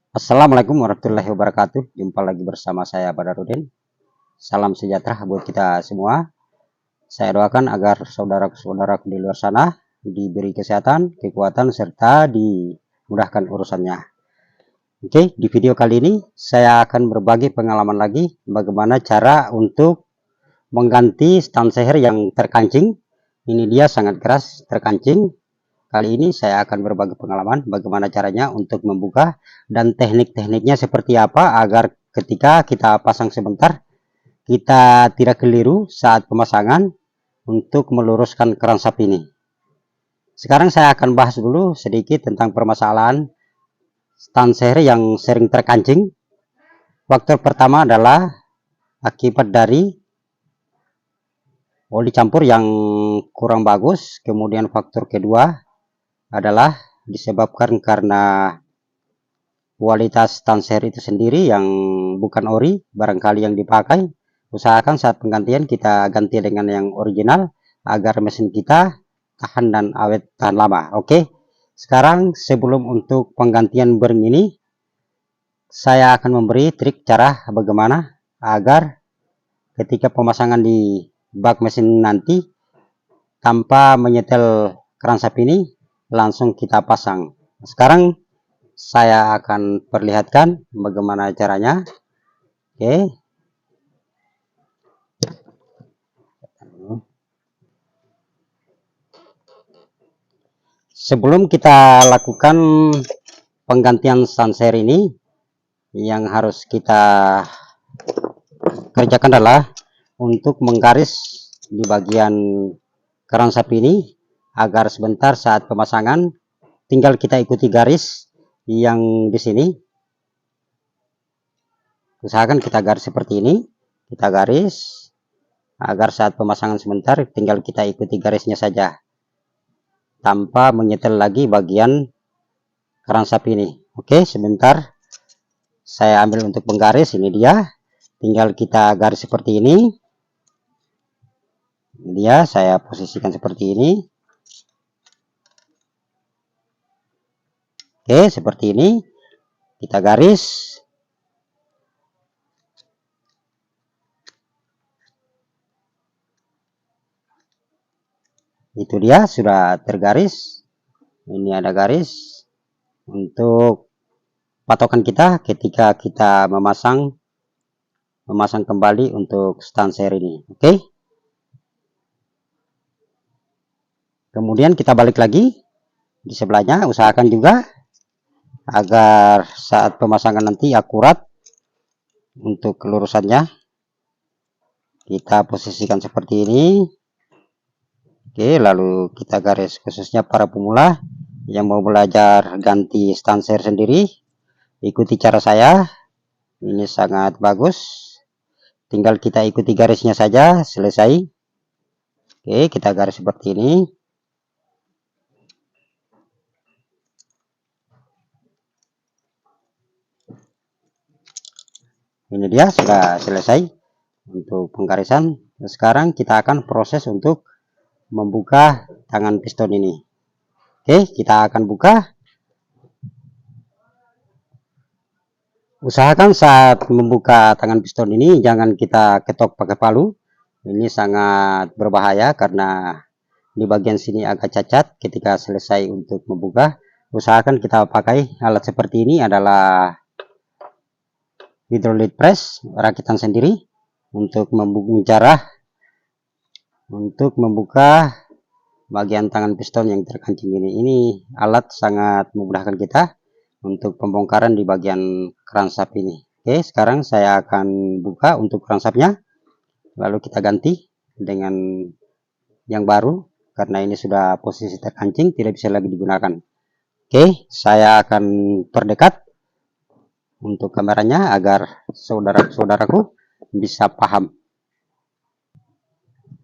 Assalamualaikum warahmatullahi wabarakatuh. Jumpa lagi bersama saya Badarudin. Salam sejahtera buat kita semua. Saya doakan agar saudara-saudaraku di luar sana diberi kesehatan, kekuatan, serta dimudahkan urusannya. Oke, di video kali ini saya akan berbagi pengalaman lagi bagaimana cara untuk mengganti stand seher yang terkancing. Ini dia sangat keras terkancing. Kali ini saya akan berbagi pengalaman bagaimana caranya untuk membuka dan teknik-tekniknya seperti apa agar ketika kita pasang sebentar kita tidak keliru saat pemasangan untuk meluruskan keransap ini. Sekarang saya akan bahas dulu sedikit tentang permasalahan stand seher yang sering terkancing. Faktor pertama adalah akibat dari oli campur yang kurang bagus. Kemudian faktor kedua adalah disebabkan karena kualitas stand seher itu sendiri yang bukan ori, barangkali yang dipakai. Usahakan saat penggantian kita ganti dengan yang original agar mesin kita tahan dan awet tahan lama. Oke, sekarang sebelum untuk penggantian bearing ini, saya akan memberi trik cara bagaimana agar ketika pemasangan di bak mesin nanti tanpa menyetel keransap ini langsung kita pasang. Sekarang saya akan perlihatkan bagaimana caranya. Oke. Sebelum kita lakukan penggantian stand seher ini, yang harus kita kerjakan adalah untuk menggaris di bagian keransap ini agar sebentar saat pemasangan tinggal kita ikuti garis yang di sini. Usahakan kita garis seperti ini, kita garis agar saat pemasangan sebentar tinggal kita ikuti garisnya saja tanpa menyetel lagi bagian keransap ini. Oke, sebentar saya ambil untuk penggaris. Ini dia, tinggal kita garis seperti ini. Ini dia, saya posisikan seperti ini. Oke, seperti ini kita garis. Itu dia, sudah tergaris. Ini ada garis untuk patokan kita ketika kita memasang kembali untuk stand seher ini. Oke, kemudian kita balik lagi di sebelahnya. Usahakan juga agar saat pemasangan nanti akurat untuk kelurusannya. Kita posisikan seperti ini. Oke, lalu kita garis khususnya para pemula yang mau belajar ganti stand seher sendiri. Ikuti cara saya. Ini sangat bagus. Tinggal kita ikuti garisnya saja, selesai. Oke, kita garis seperti ini. Ini dia, sudah selesai untuk penggarisan. Sekarang kita akan proses untuk membuka tangan piston ini. Oke, kita akan buka. Usahakan saat membuka tangan piston ini jangan kita ketok pakai palu. Ini sangat berbahaya karena di bagian sini agak cacat. Ketika selesai untuk membuka, usahakan kita pakai alat seperti ini, adalah hydraulic press rakitan sendiri untuk membuka bagian tangan piston yang terkancing ini. Ini alat sangat memudahkan kita untuk pembongkaran di bagian keransap ini. Oke, sekarang saya akan buka untuk keransapnya, lalu kita ganti dengan yang baru karena ini sudah posisi terkancing, tidak bisa lagi digunakan. Oke, saya akan perdekat untuk kameranya agar saudara-saudaraku bisa paham.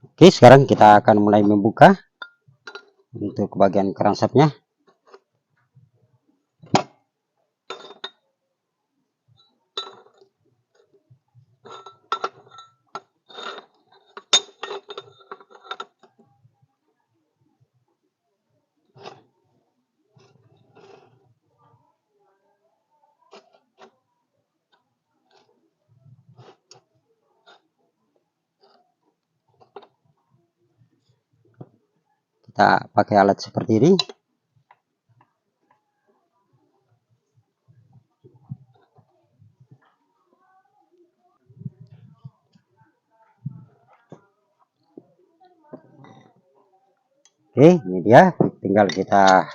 Oke, sekarang kita akan mulai membuka untuk bagian keransapnya. Kita pakai alat seperti ini. Oke, ini dia, tinggal kita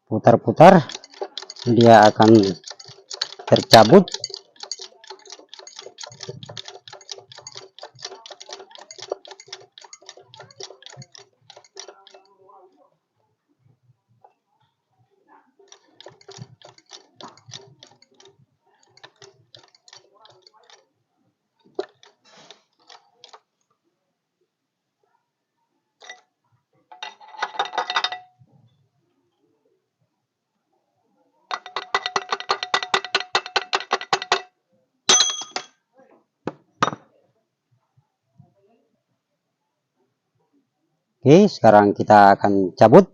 putar-putar, dia akan tercabut. Oke, sekarang kita akan cabut.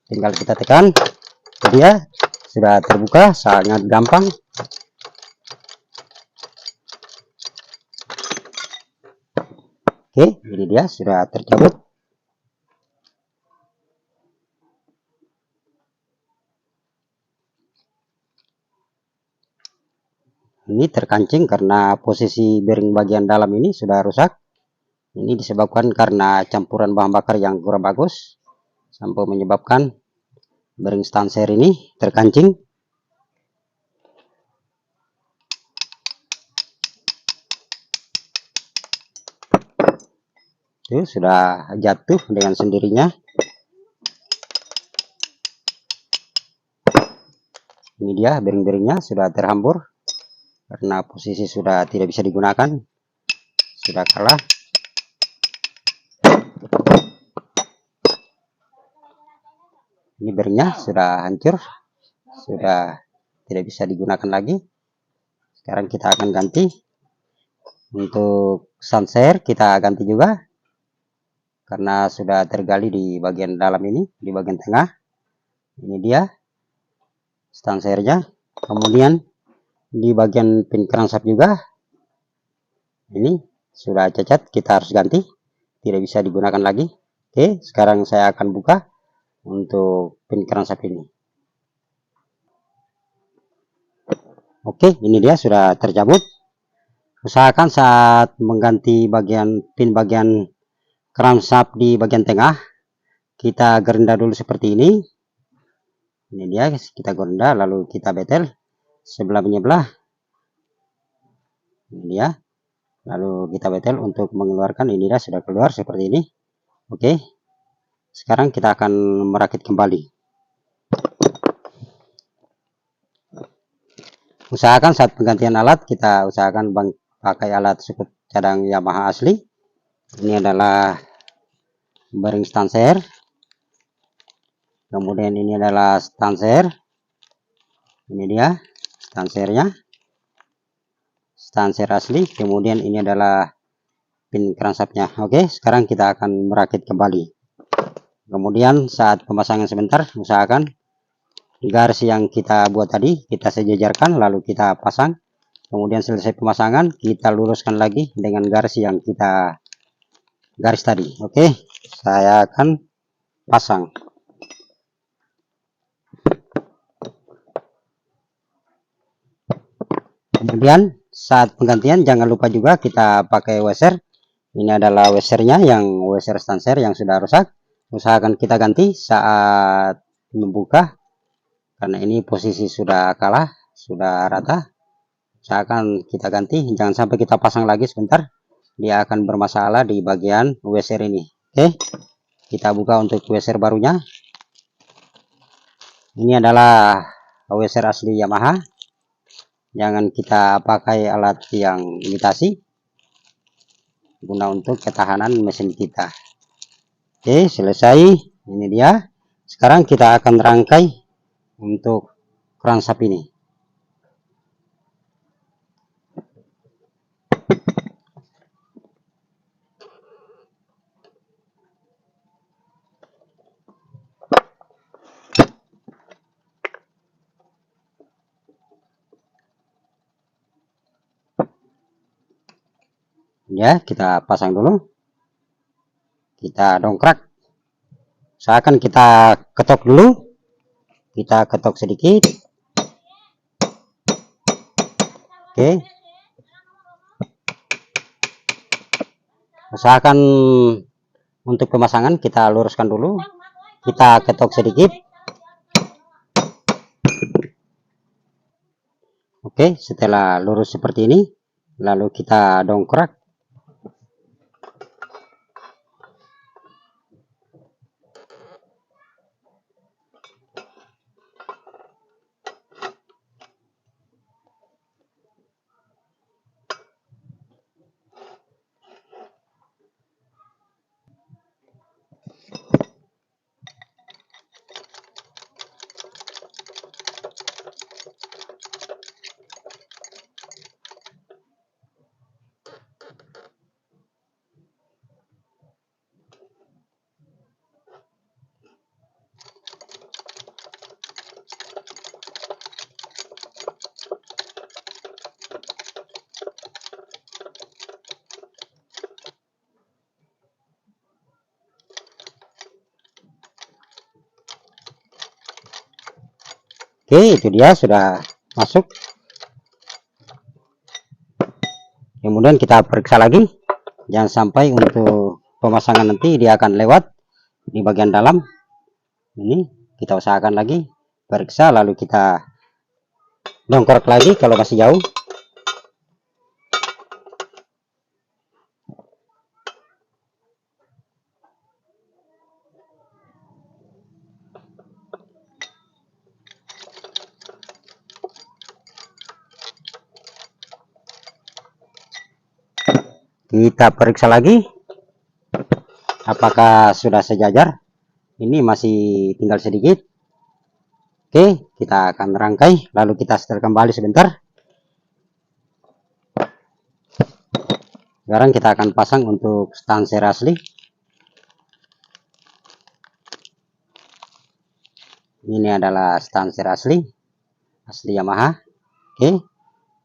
Tinggal kita tekan. Jadi ya, sudah terbuka, sangat gampang. Oke, ini dia sudah tercabut. Ini terkancing karena posisi bearing bagian dalam ini sudah rusak. Ini disebabkan karena campuran bahan bakar yang kurang bagus, sampai menyebabkan bearing stanser ini terkancing. Itu sudah jatuh dengan sendirinya. Ini dia bearing-bearingnya sudah terhambur karena posisi sudah tidak bisa digunakan, sudah kalah. Ini bearingnya sudah hancur, sudah tidak bisa digunakan lagi. Sekarang kita akan ganti. Untuk stanser kita ganti juga karena sudah tergali di bagian dalam ini, di bagian tengah. Ini dia stansernya. Kemudian di bagian pin crankshaft juga ini sudah cacat, kita harus ganti, tidak bisa digunakan lagi. Oke, sekarang saya akan buka untuk pin crankshaft ini. Oke, ini dia sudah tercabut. Usahakan saat mengganti pin bagian crankshaft di bagian tengah, kita gerenda dulu seperti ini. Ini dia, kita gerenda lalu kita betel sebelah menyebelah. Ini dia, lalu kita betel untuk mengeluarkan. Ini dia sudah keluar seperti ini. Oke, sekarang kita akan merakit kembali. Usahakan saat penggantian alat kita usahakan pakai alat sekut cadang Yamaha asli. Ini adalah bearing stanser, kemudian ini adalah stanser. Ini dia stansernya, stanser asli. Kemudian ini adalah pin crankshaftnya. Oke, sekarang kita akan merakit kembali. Kemudian saat pemasangan sebentar, usahakan garis yang kita buat tadi kita sejajarkan, lalu kita pasang. Kemudian selesai pemasangan, kita luruskan lagi dengan garis yang kita garis tadi. Oke, saya akan pasang. Kemudian saat penggantian jangan lupa juga kita pakai washer. Ini adalah washernya, yang washer stanser yang sudah rusak. Usahakan kita ganti saat membuka, karena ini posisi sudah kalah, sudah rata. Usahakan kita ganti, jangan sampai kita pasang lagi sebentar, dia akan bermasalah di bagian washer ini. Oke, kita buka untuk washer barunya. Ini adalah washer asli Yamaha, jangan kita pakai alat yang imitasi, guna untuk ketahanan mesin kita. Oke, selesai. Ini dia. Sekarang kita akan rangkai untuk crankshaft ini. Ya, kita pasang dulu. kita dongkrak. Usahakan kita ketok dulu, kita ketok sedikit. Oke, usahakan untuk pemasangan kita luruskan dulu, kita ketok sedikit. Oke, setelah lurus seperti ini, lalu kita dongkrak. Oke, itu dia sudah masuk. Kemudian kita periksa lagi, jangan sampai untuk pemasangan nanti dia akan lewat di bagian dalam. Ini kita usahakan lagi, periksa, lalu kita dongkrak lagi kalau masih jauh. Kita periksa lagi apakah sudah sejajar. Ini masih tinggal sedikit. Oke, kita akan rangkai, lalu kita setel kembali sebentar. Sekarang kita akan pasang untuk stanser asli. Ini adalah stanser asli Yamaha. Oke,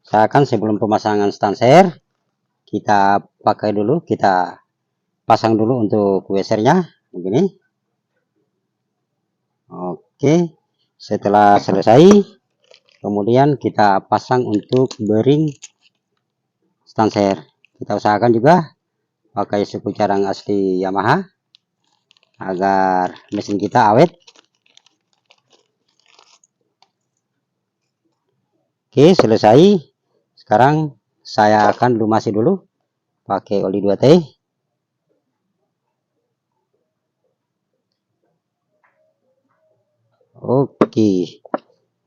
usahakan sebelum pemasangan stanser kita pakai dulu, kita pasang dulu untuk WSR-nya begini. Oke, setelah selesai, kemudian kita pasang untuk bearing stanser. Kita usahakan juga pakai suku cadang asli Yamaha agar mesin kita awet. Oke, selesai. Sekarang saya akan lumasi dulu pakai oli 2T. Oke,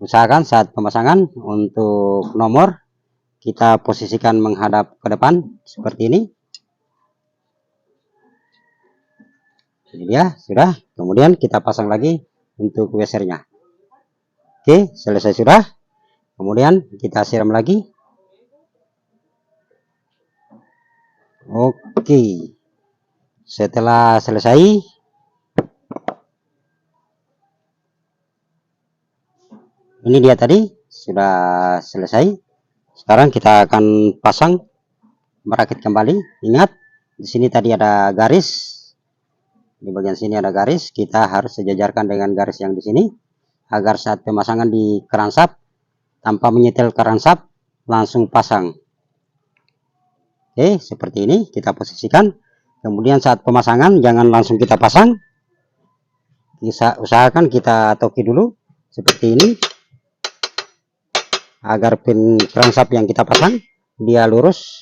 usahakan saat pemasangan untuk nomor kita posisikan menghadap ke depan seperti ini. Ini dia, sudah. Kemudian kita pasang lagi untuk WSR-nya. Oke, selesai sudah. Kemudian kita siram lagi. Oke, setelah selesai, ini dia tadi sudah selesai. Sekarang kita akan pasang, merakit kembali. Ingat, di sini tadi ada garis. Di bagian sini ada garis. Kita harus sejajarkan dengan garis yang di sini agar saat pemasangan di keransap, tanpa menyetel keransap, langsung pasang. Oke, seperti ini kita posisikan. Kemudian saat pemasangan jangan langsung kita pasang. Usahakan kita toki dulu seperti ini agar pin keransap yang kita pasang dia lurus.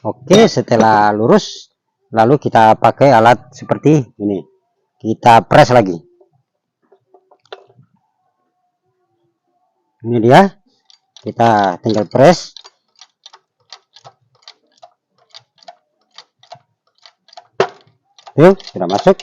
Oke, setelah lurus, lalu kita pakai alat seperti ini. Kita press lagi. Ini dia. Kita tinggal press. Yuk, sudah masuk.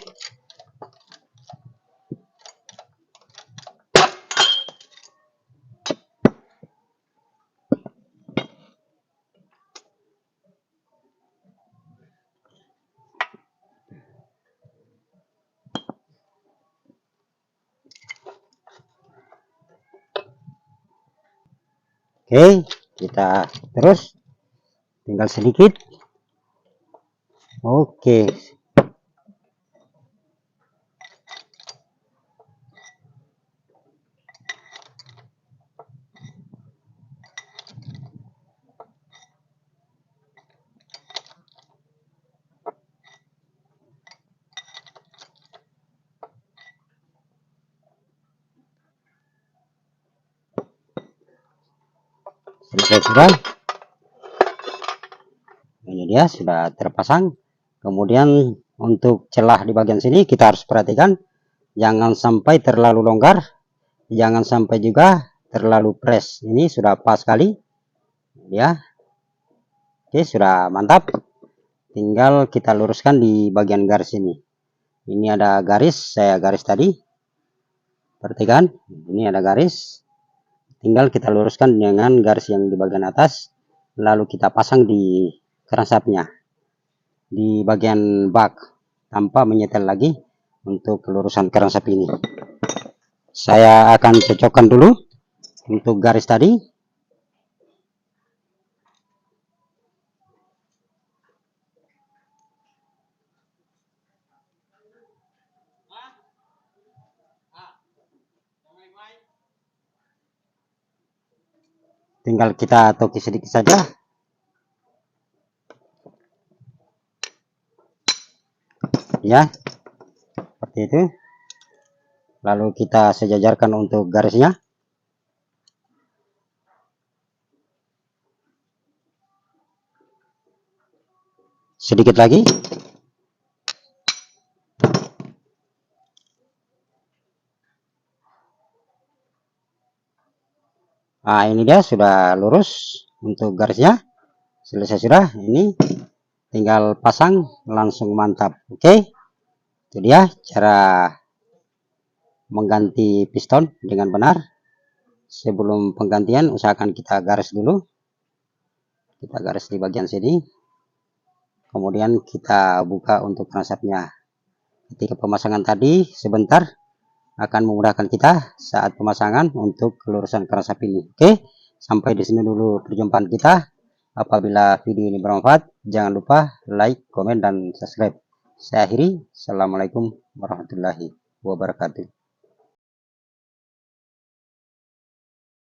Oke, kita terus tinggal sedikit. Oke, selesai sudah. Ini dia sudah terpasang. Kemudian untuk celah di bagian sini kita harus perhatikan, jangan sampai terlalu longgar, jangan sampai juga terlalu press. Ini sudah pas sekali ya. Oke, sudah mantap. Tinggal kita luruskan di bagian garis ini. Ini ada garis, saya garis tadi. Perhatikan, ini ada garis. Tinggal kita luruskan dengan garis yang di bagian atas, lalu kita pasang di crankshaftnya di bagian bak tanpa menyetel lagi untuk kelurusan crankshaft ini. Saya akan cocokkan dulu untuk garis tadi. Tinggal kita toki sedikit saja. Ya, seperti itu. Lalu kita sejajarkan untuk garisnya. Sedikit lagi. Nah, ini dia sudah lurus untuk garisnya. Selesai sudah. Ini tinggal pasang langsung mantap. Oke, itu dia cara mengganti piston dengan benar. Sebelum penggantian usahakan kita garis dulu. Kita garis di bagian sini. Kemudian kita buka untuk crankshaftnya. Ketika pemasangan tadi sebentar akan memudahkan kita saat pemasangan untuk kelurusan crankshaft ini. Oke, sampai di sini dulu perjumpaan kita. Apabila video ini bermanfaat, jangan lupa like, komen, dan subscribe. Saya akhiri. Assalamualaikum warahmatullahi wabarakatuh.